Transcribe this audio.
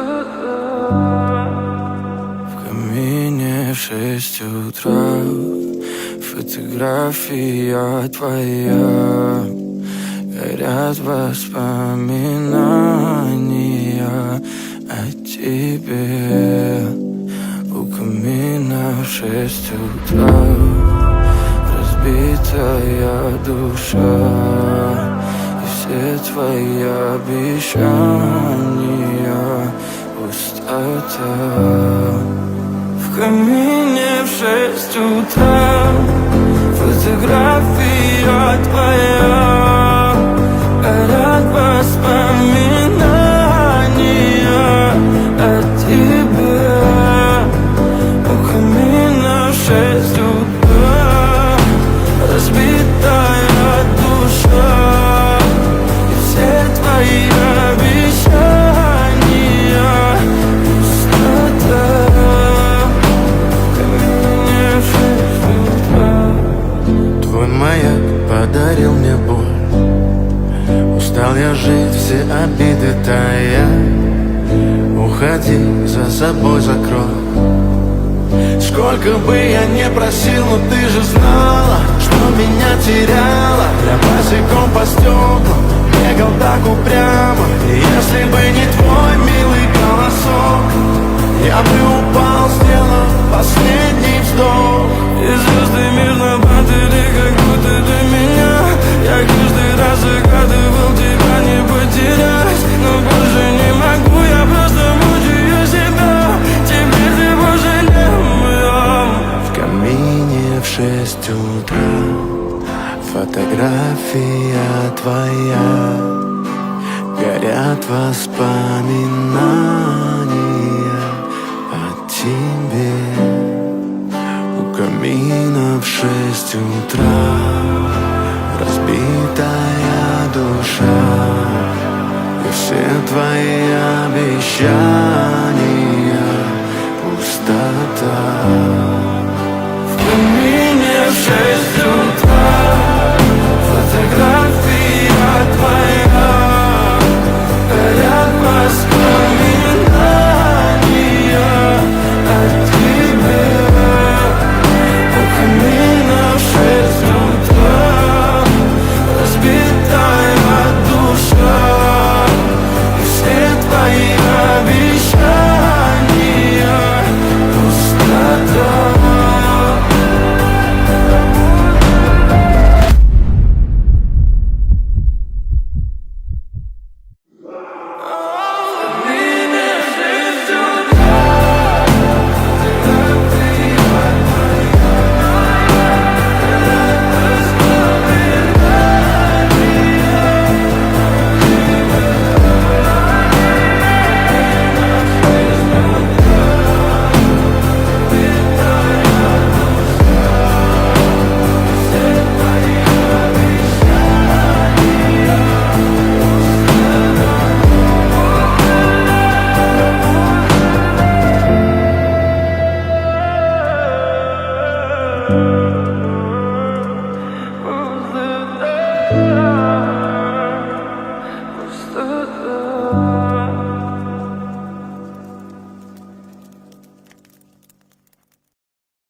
В камине в 6 утра фотография твоя. Горят воспоминания о тебе. У камина в 6 утра разбитая душа, и все твои обещания пустота. В камине в 6 утра фотография твоя. Горят воспоминания о тебе. У камина в 6 утра разбитая душа, и все твои обещания пустота. В камине в 6 утра. Твой маяк подарил мне боль. Устал я жить, все обиды тая. Уходи, за собой закрой. Сколько бы я не просил, но ты же знала, что меня теряла. Я босиком по стеклам бегал так упрямо. И если бы не твой милый голосок, я бы упал, сделав последний вздох. И звезды мирно падали, как будто для меня. Я каждый раз загадывал тебя не потерять, но больше не могу, я просто мучаю себя. Теперь ты пожалел моем. В камине в 6 утра фотография твоя. Горят воспоминания о тебе. У камина в 6 утра разбитая душа, и все твои обещания пустота. В камине в 6 утра